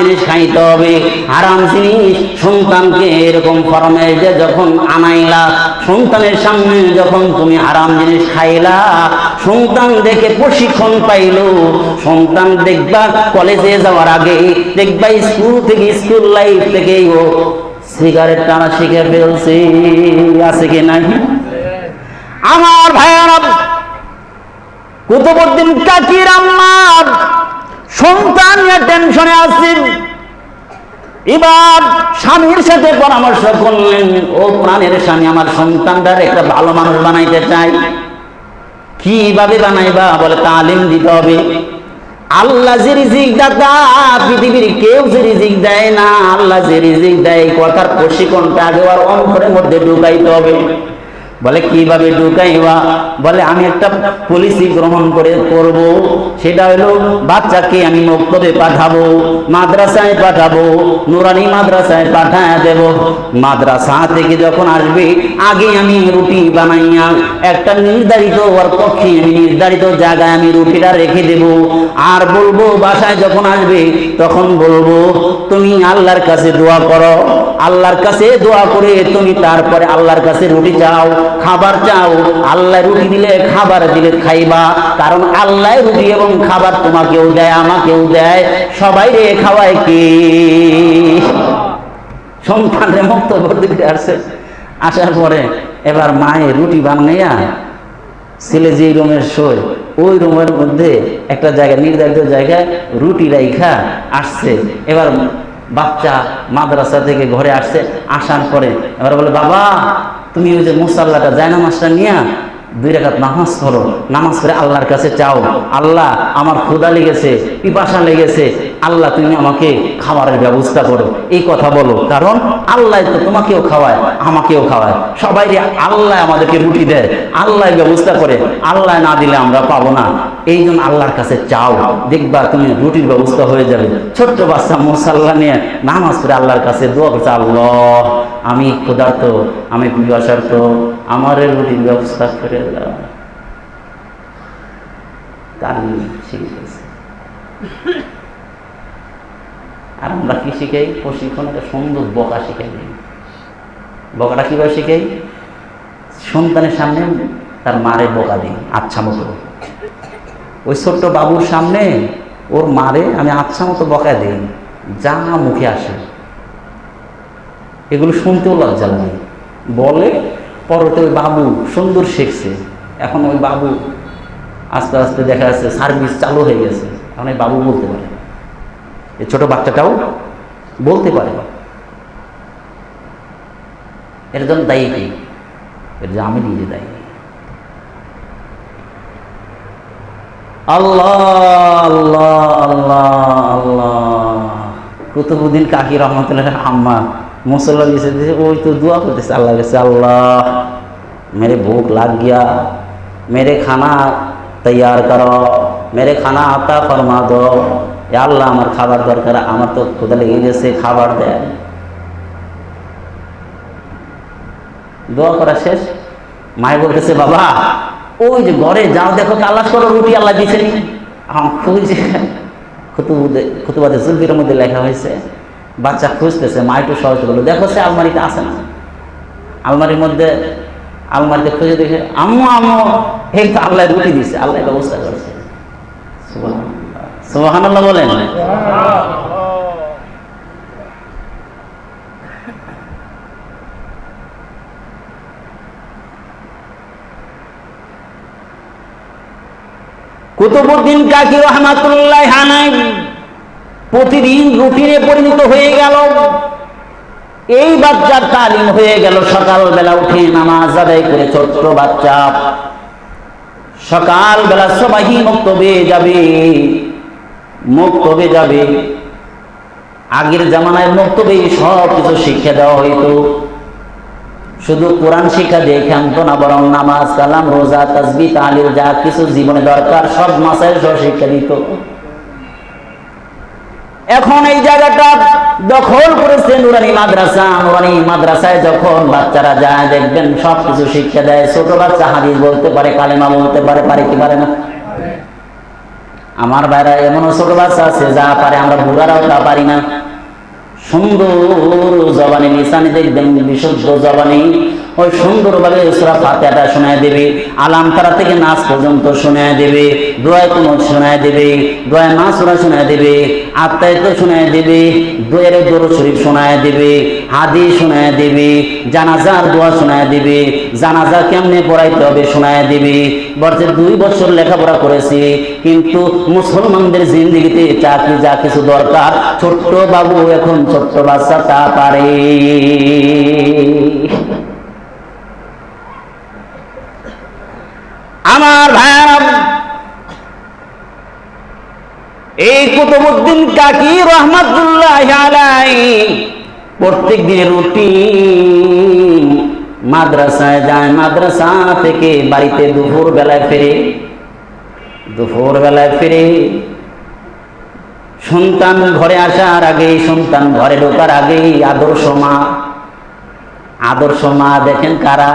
জিনিস খাইতে হবে। হারাম জিনিস সন্তানকে এরকম ফরমাইশে যখন আনাইলা, সন্তানের সামনে যখন তুমি হারাম জিনিস খাইলা, সন্তান দেখে প্রশিক্ষণ পাইলো। সন্তান দেখবা কলেজে যাওয়ার আগে, দেখবা স্কুল থেকে, স্কুল লাইফ থেকে ও সিগারেট টানা শিখে ফেলছে। আছে কি নাই? আমার ভাইয়ারা, কুতুবউদ্দিন কাকির আম্মা সন্তান নিয়ে টেনশনে আছে। এবার স্বামীর সাথে পরামর্শ করলেন, ও প্রাণের স্বামী, আমার সন্তানটার একটা ভালো মানুষ বানাইতে চাই। কিভাবে বানাইবা? বলে তালিম দিতে হবে। আল্লাহ যে রিজিক দাতা, পৃথিবীর কেউ যে রিজিক দেয় না, আল্লাহ যে রিজিক দেয়, কথার প্রশিক্ষণটা আগে আর অন্তরের মধ্যে ঢুকাইতে হবে। বলে কিভাবে ঢুকাইবা? বলে আমি একটা পলিসি গ্রহণ করব, সেটা হলো বাচ্চাকে আমি মক্তবে পাঠাবো, মাদ্রাসায় পাঠাবো, নুরানি মাদ্রাসায় পাঠায় দেব। মাদ্রাসা থেকে যখন আসবে, আগে আমি রুটি বানাইয়া একটা নির্ধারিত ওর পক্ষে, আমি নির্ধারিত জায়গায় আমি রুটিটা রেখে দেব। আর বলবো বাসায় যখন আসবে, তখন বলবো তুমি আল্লাহর কাছে দোয়া করো, আল্লাহর কাছে দোয়া করে তুমি তারপরে আল্লাহর কাছে রুটি চাও, খাবার চাও। আল্লাহ রুটি দিলে, খাবার দিলে খাইবা, কারণ আল্লাহ রুটি এবং খাবার তোমাকেও দেয়, আমাকেও দেয়, সবাই রে খাওয়ায় কি? সন্তানের মুক্ত করতে আসছে। আসার পরে এবার মায়ের রুটি বানাইয়া ছেলে যে রুমের শোয়, ওই রুমের মধ্যে একটা জায়গায়, নির্ধারিত জায়গায় রুটি রাইখা আসছে। এবার বাচ্চা মাদ্রাসা থেকে ঘরে আসছে, আসার পরে এবার বলে, বাবা তুমি ওই যে মুসাল্লাটা, জায়নামাজটা নিয়া 2 রাকাত নামাজ পড়ো, নামাজ পড়ে আল্লাহর কাছে চাও, আল্লাহ আমার ক্ষুধা লেগেছে, পিপাসা লেগেছে, আল্লাহ তুমি আমাকে খাবারের ব্যবস্থা করো। এই কথা বলো, কারণ আল্লাহ তো তোমাকেও খাওয়ায়, আমাকেও খাওয়ায়, সবাই আল্লাহ আমাদেরকে রুটি দেয়, আল্লাহ ব্যবস্থা করে, আল্লাহ না দিলে আমরা পাবো না। এই জন্য আল্লাহর কাছে চাও, দেখবা তুমি রুটির ব্যবস্থা হয়ে যাবে। ছোট্ট বাচ্চা মুসাল্লা নিয়ে নামাজ পড়ে আল্লাহর কাছে দোয়া করছে, আল্লাহ আমি ক্ষুধার্ত, আমি পিপাসার্ত, আমার রুটির ব্যবস্থা করে দাও। তালিম শিখেছে। আর আমরা কি শিখাই? প্রশিক্ষণ, একটা সুন্দর বকা শিখাই। বকাটা কিভাবে শিখাই? সন্তানের সামনে তার মারে বকা দিই আচ্ছা মতো। ওই ছোট্ট বাবুর সামনে ওর মারে আমি আচ্ছা মতো বকা দিই, যা মুখে আসে। এগুলো শুনতেও লজ্জা লাগে। বলে পরতে ওই বাবু সুন্দর শিখছে। এখন ওই বাবু আস্তে আস্তে দেখা যাচ্ছে সার্ভিস চালু হয়ে গেছে। এখন এই বাবু বলতে পারে, এই ছোট বাচ্চাটাও বলতে পারে। এর জন্য দায়ী কি? এর যে আমি নিজে দায়ী। আল্লাহ আল্লাহ আল্লাহ আল্লাহ। কুতুবউদ্দিন কাকি রহমতুল্লাহ আম্মা মুসল্লা দিয়েছে, ওই তো দোয়া করতেছে আল্লাহ কাছে, আল্লাহ मेरे भूख लग गया, मेरे खाना तैयार करो, मेरे खाना आता फरमा दो। या अल्लाह আমার খাবার দরকার, আমার তো ক্ষুধা লেগে গেছে, খাবার দেয়। দোয়া করা শেষ, মাই বলতেছে, বাবা ওই যে ঘরে যাও, দেখো তালাশ করো, রুটি আল্লাহ দিয়েছেন। খুঁজে খুতুবাতে জুলফির মধ্যে লেখা হয়েছে। বাচ্চা খুঁজতেছে, মা একটু সহজ বলো, দেখো সে আলমারিতে আছে না। আলমারির মধ্যে, আলমারিতে খুঁজে দেখে, আম্মু আম্মু এই তো আল্লাহ রুটি দিচ্ছে, আল্লাহ ব্যবস্থা করছে। সুবহানাল্লাহ বলেন। কুতুবউদ্দিন কাকি রহমাতুল্লাহ আলাইহি প্রতিদিন রুটিনে পরিণত হয়ে গেল। এই বাচ্চার তালিম হয়ে গেল, সকালবেলা উঠে নামাজ আদায় করে, ছোট্ট বাচ্চা সকালবেলা সবাই মক্তবে যাবে, মক্তবে যাবে। আগের জামানায় মক্তবে সব কিছু শিক্ষা দেওয়া হইতো, শুধু কোরআন শিক্ষা দিয়ে ক্ষান্ত না, বরং নামাজ, কালাম, রোজা, তাসবিহ, তাহলিল, যা কিছু জীবনে দরকার সব মাসাইল সহ শিক্ষা দিত। এখন এই জায়গাটা দখল করেছে নুরানি মাদ্রাসা। নুরানি মাদ্রাসায় যখন বাচ্চারা যায়, দেখবেন সব কিছু শিক্ষা দেয়। ছোট বাচ্চা হাদিস বলতে পারে, কালেমা বলতে পারে, পারে কি পারে না? আমার ভাইরা এমনও ছোট বাচ্চা আছে যা পারে, আমরা বুড়ারাও তা পারি না। সুন্দর জবানে লিসানে দেখবেন, বিশুদ্ধ জবানে ওই সুন্দরভাবে সূরা ফাতিহাটা শোনায় দেবে, আলাম তারা থেকে নাস পর্যন্ত শোনায় দেবে, দোয়ায় কুনুত শোনায় দেবে, দোয়ায় মাসুরা শোনায় দেবে, আত্মায়িত শোনায় দেবে, দোয়ের দরুদ শরীফ শোনায় দেবে, হাদিস শোনায় দেবে, জানাজার দোয়া শোনায় দেবে, জানাজা কেমনে পড়াইতে হবে শোনায় দেবে। বলছে 2 বছর লেখাপড়া করেছি, কিন্তু মুসলমানদের জিন্দেগিতে চাকরি যা কিছু দরকার ছোট্ট বাবু এখন ছোট্ট বাচ্চা তা পারে। আমার ভাইরা, এই কুতুবউদ্দিন কাকি রহমাতুল্লাহ আলাইহি প্রত্যেক দিন রুটিন মাদ্রাসায় যায়, মাদ্রাসা থেকে বাড়িতে দুপুর বেলায় ফিরে সন্তান ঘরে আসার আগেই, সন্তান ঘরে ঢোকার আগেই আদর্শ মা দেখেন কারা,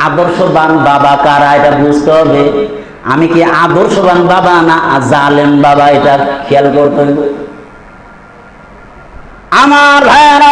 আদর্শবান বাবা কারা এটা বুঝতে হবে। আমি কি আদর্শবান বাবা না জালেম বাবা এটা খেয়াল করতে হবে। আমার ভাইয়েরা,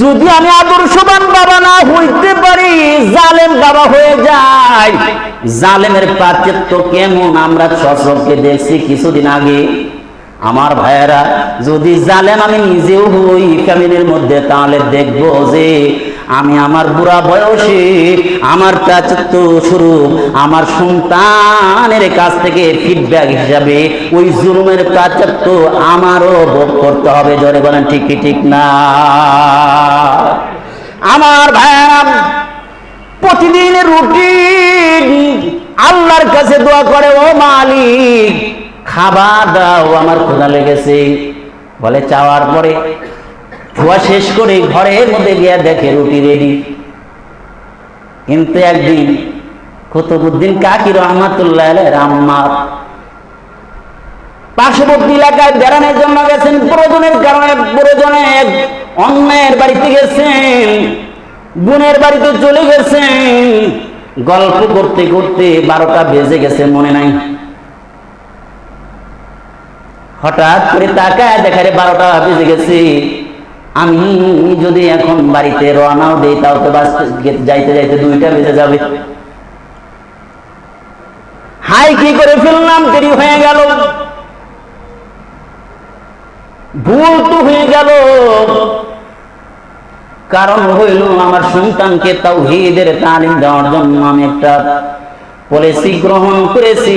যদি আমি আদর্শবান বাবা না হইতে পারি, জালেম বাবা হয়ে যায়। জালেমের পার্থক্য কেমন আমরা সচক্ষে দেখছি কিছুদিন আগে। আমার ভাইয়েরা, যদি জালেম আমি নিজেও হই ফ্যামিলির মধ্যে, তাহলে দেখবো যে আমি আমার বুড়া বয়সে আমার প্রাচুর্য স্বরূপ আমার সন্তানের কাছ থেকে ফিডব্যাক হিসাবে ওই জুলুমের প্রাচুর্য আমারও ভোগ করতে হবে। জোরে বলেন ঠিক কি ঠিক না? আমার ভাইয়েরা, প্রতিদিনের রুটিন আল্লাহর কাছে দোয়া করে, ও মালিক খাবার দাও, আমার ক্ষুধা লেগেছে। বলে চাওয়ার পরে ধোয়া শেষ করে ঘরের মধ্যে গিয়ে দেখে রুটি রেডি। কিন্তু একদিন কুতুবউদ্দিন কাকি রহমাতুল্লাহ আলাইহির আম্মা পার্শ্ববর্তী এলাকায় বেড়ানোর জন্য গেছেন, প্রয়োজনের কারণে প্রয়োজনে অন্যের বাড়িতে গেছেন, বোনের বাড়িতে চলে গেছেন। গল্প করতে করতে 12টা বেজে গেছে, মনে নাই। হঠাৎ করে তাকায় দেখারে 12টা বেজে গেছে। আমি যদি এখন বাড়িতে রওনাও দেই, তাও তো যাইতে যাইতে 2টা বেজে যাবে। হাই কি করে ফেললাম, দেরি হয়ে গেল, ভুল তো হয়ে গেল। কারণ হইল আমার সন্তানকে তাওহীদের তালিম দেওয়ার জন্য আমি একটা পলিসি গ্রহণ করেছি।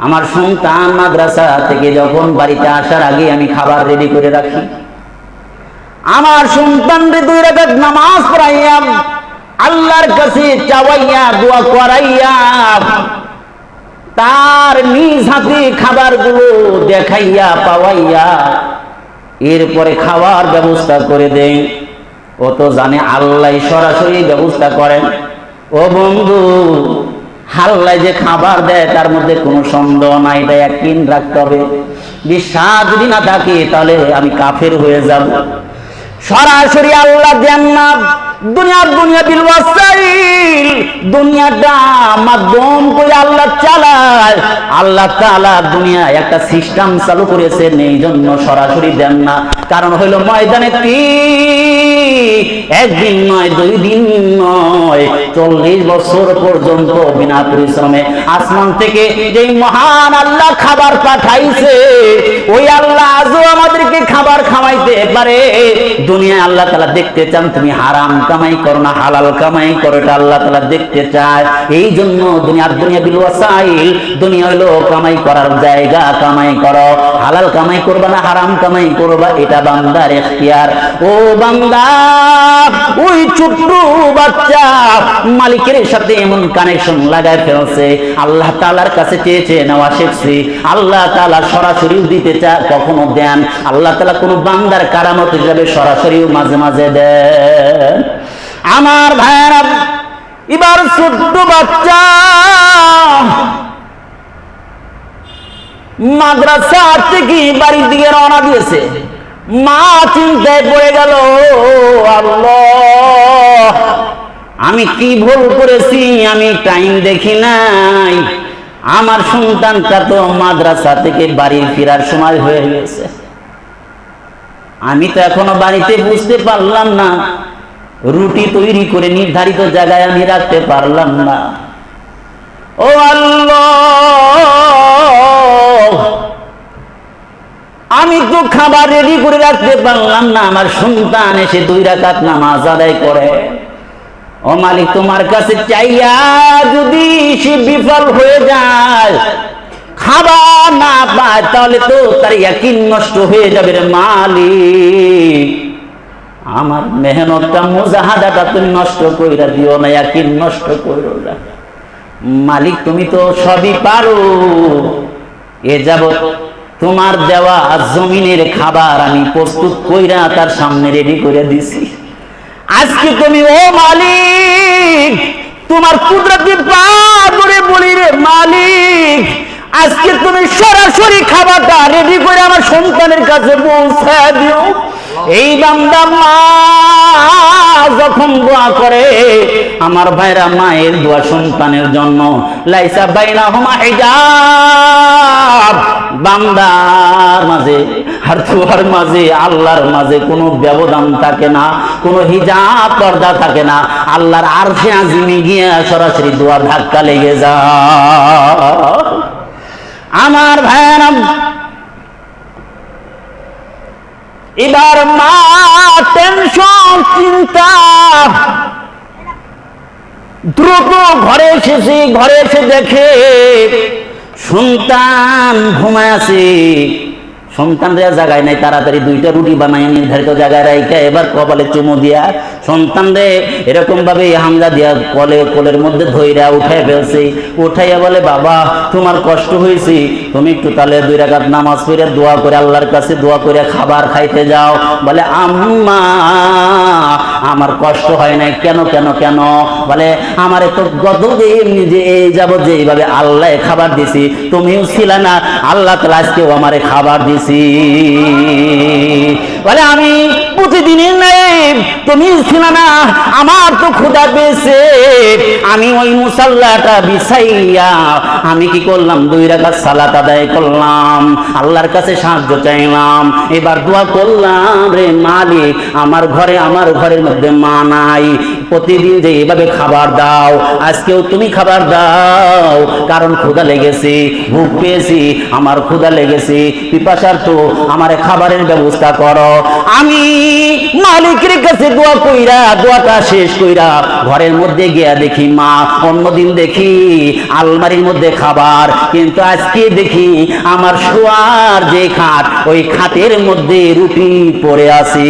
আমার সন্তান মাদ্রাসা থেকে যখন বাড়িতে আসার আগে আমি খাবার রেডি করে রাখি। আমার সন্তানকে 2 রাকাত নামাজ পড়াইয়া আল্লাহর কাছে চাওয়াইয়া দোয়া করাইয়া তার নিজ হাতে খাবারগুলো দেখাইয়া পাওয়াইয়া এরপরে খাওয়ার ব্যবস্থা করে দেই। ও তো জানে আল্লাহ সরাসরি ব্যবস্থা করেন। ও বন্ধু, আল্লাহ যে খাবার দেয় তার মধ্যে কোনো সন্দেহ নাই, এটা ইয়াকিন রাখতে হবে। বিশ্বাস যদি না থাকে তাহলে আমি কাফের হয়ে যাব। সরাসরি আল্লাহ দেন না, দুনিয়া বিল ওয়াসাইল, দুনিয়াটা মাধ্যম করে আল্লাহ চালায়। আল্লাহ তাআলা দুনিয়ায় একটা সিস্টেম চালু করেছেন, এই জন্য সরাসরি দেন না। কারণ হইল ময়দানে একদিন নয়, 2 দিন নয়, 40 বছর পর্যন্ত বিনা পরিশ্রমে আসমান থেকে যেই মহান আল্লাহ খাবার পাঠাইছে, ওই আল্লাহ আজও আমাদেরকে খাবার খাওয়াইতে পারে। দুনিয়ায় আল্লাহ তাআলা দেখতে চান তুমি হারাম কামাই করো না হালাল কামাই করো, এটা আল্লাহ তাআলা দেখতে চায়। এই জন্য দুনিয়া বিল ওয়াসাইল, দুনিয়া হলো কামাই করার জায়গা, কামাই করো। হালাল কামাই করবা না হারাম কামাই করবা, এটা বান্দার ইখতিয়ার। ও বান্দা, ওই ছোট্ট বাচ্চা মালিকের সাথে এমন কানেকশন লাগায় ফেলছে, আল্লাহ তাআলার কাছে চেয়েছে নেওয়া শিখছি। আল্লাহ তাআলা সরাসরি দিতে চায়, কখনো দেন। আল্লাহ তাআলা কোন বান্দার কারামত হিসাবে সরাসরিও মাঝে মাঝে দেন। আমার ভাইয়েরা, এবার ছোট্ট বাচ্চা মাদ্রাসা থেকে বাড়ির দিকে রওনা দিয়েছে। মা চিন্তায় পড়ে গেল, আল্লাহ আমি কি ভুল করেছি, আমি টাইম দেখি নাই। আমার সন্তানটা তো মাদ্রাসা থেকে বাড়ি ফেরার সময় হয়ে গেছে। আমি তো এখনো বাড়িতে বুঝতে পারলাম না, রুটি তৈরি করে নির্ধারিত জায়গায় আমি রাখতে পারলাম না। ও আল্লাহ, আমি তো খাবার রেডি করে রাখতে পারলাম না, আমার সন্তান এসে 2 রাকাত নামাজ আদায় করে। ও মালিক, তোমার কাছে চাইয়া যদি সে বিফল হয়ে যায়, খাবার না পায়, তাহলে তো তার ইয়াকিন নষ্ট হয়ে যাবে রে মালিক। আমার মেহনতটা, মুজাহাদাটা তুমি নষ্ট কইরা দিও না, ইয়াকিন নষ্ট কইরো না মালিক। তুমি তো সবই পারো। এ যাবত তোমার দেওয়া জমিনের খাবার আমি প্রস্তুত কইরা তার সামনে রেডি করে দিছি। আজকে তুমি ও মালিক, তোমার কুদরতি পা ধরে বলি রে মালিক, আজকে তুমি সরাসরি খাবারটা রেডি করে আমার সন্তানের কাছে পৌঁছে দিও। এই বান্দা মা যখন দোয়া করে, আমার ভাইরা মায়ের দোয়া সন্তানের জন্য, লাইসা বাইনাহুমা হিজাব, বান্দার মাঝে আর দোয়ার মাঝে আল্লাহর মাঝে কোনো ব্যবধান থাকে না, কোনো হিজাব পর্দা থাকে না। আল্লাহর আরশে আজিমে গিয়ে সরাসরি দোয়ার ধাক্কা লেগে যায়। আমার ভাইরা, এবার মা টেনশন, চিন্তা, দ্রুত ঘরে এসেছে। ঘরে এসে দেখে সন্তান ঘুমায় আছে। সন্তানরা জায়গায় নাই, তাড়াতাড়ি 2টা রুটি বানাই নির্ধারিত জায়গায় রাইখা এবার কপালে চুমু দিয়া সন্তানরে এরকম ভাবে হামলা দিয়া কোলের মধ্যে ধইরা উঠাই ফেলছে। উঠাইয়া বলে, বাবা তোমার কষ্ট হয়েছে, তুমি একটু তাহলে 2 রাকাত নামাজ পড়ে দোয়া করে আল্লাহর কাছে দোয়া করে খাবার খাইতে যাও। বলে, আম্মা আমার কষ্ট হয় নাই। কেন কেন কেন? বলে, আমারে তো গতদিন যে এই যাবত যে এইভাবে আল্লাহ খাবার দিছি, তুমিও ছিলে না, আল্লাহ তাআলা আজকেও আমারে খাবার দিছি। বলে, আমি প্রতিদিনই নেই, তুমি ছিল না, আমার তো ক্ষুধা পেয়েছে। আমি ওই মুসাল্লাটা বিছাইয়া আমি কি করলাম, 2 রাকাত সালাত আদায় করলাম, আল্লাহর কাছে সাহায্য চাইলাম, এবার দোয়া করলাম, রে মালিক আমার ঘরের মধ্যে মা নাই, প্রতিদিন যে এভাবে খাবার দাও, আজকেও তুমি খাবার দাও, কারণ ক্ষুধা লেগেছে, ভুক পেয়েছি, আমার ক্ষুধা লেগেছে, পিপাসার তো আমার খাবারের ব্যবস্থা করো। আমি মালিকের কাছে দোয়া কইরা, দোয়াটা শেষ কইরা ঘরের মধ্যে গিয়া দেখি মা, অন্যদিন দেখি আলমারির মধ্যে খাবার, কিন্তু আজকে দেখি আমার শোয়ার যে খাট, ওই খাটের মধ্যে রুটি পড়ে আছে।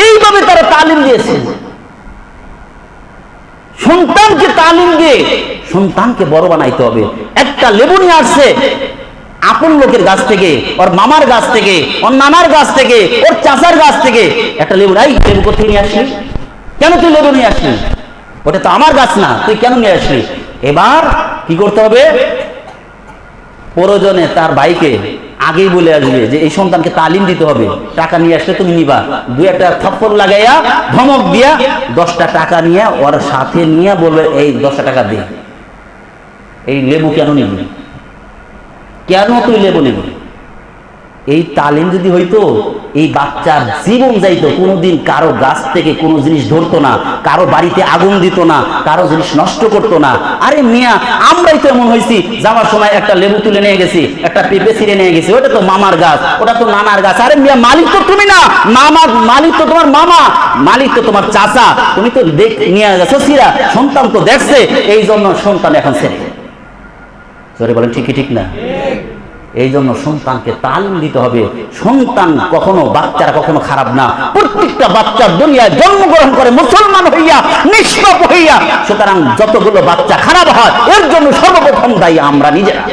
এইভাবে তারা তালিম দিয়েছে। সন্তানকে তালিম দিয়ে সন্তানকে বড় বানাইতে হবে। একটা লেবু নিয়ে আসছে আপন লোকের গাছ থেকে, ওর মামার গাছ থেকে, ওর নানার গাছ থেকে, ওর চাচার গাছ থেকে একটা লেবু, এই লেবু কোথায় নিয়ে আসলি? কেন তুই লেবু নিয়ে আসলি? ওটা তো আমার গাছ না, তুই কেন নিয়ে আসলি? এবার কি করতে হবে? প্রয়োজনে তার ভাইকে আগেই বলে আসবে যে এই সন্তানকে তালিম দিতে হবে, টাকা নিয়ে আসলে তুমি নিবা, 2-একটা থাপ্পড় লাগাইয়া ধমক দিয়া 10টা টাকা নিয়ে ওর সাথে নিয়ে বলবে, এই 10টা টাকা দিয়ে এই লেবু কেন নিবি, কেন তুই লেবু নিবি? এই তালিম যদি হইতো, এই বাচ্চার জীবন যাইতো, কোনোদিন কারো গাছ থেকে কোনো জিনিস ধরতো না, কারো বাড়িতে আগুন দিত না, কারো জিনিস নষ্ট করতো না। আরে মিয়া, আমরাই তো এমন হয়েছি, যাওয়ার সময় একটা লেবু তুলে নিয়ে গেছি, একটা পেঁপে ছিঁড়ে নিয়ে গেছি, ওটা তো মামার গাছ, ওটা তো নানার গাছ। আরে মিয়া, মালিক তো তুমি না, মালিক তো তোমার মামা, মালিক তো তোমার চাচা, তুমি তো নিয়ে গেছো ছিঁড়া, সন্তান তো দেখছে, এই জন্য সন্তান এখন ছেড়ে। সরে বলেন ঠিক কি ঠিক না? এই জন্য সন্তানকে তালিম দিতে হবে। সন্তান কখনো, বাচ্চারা কখনো খারাপ না। প্রত্যেকটা বাচ্চা দুনিয়ায় জন্মগ্রহণ করে মুসলমান হইয়া, নিষ্পাপ হইয়া। সুতরাং যতগুলো বাচ্চা খারাপ হয়, এর জন্য সর্বপ্রথম দায়ী আমরা নিজেরা।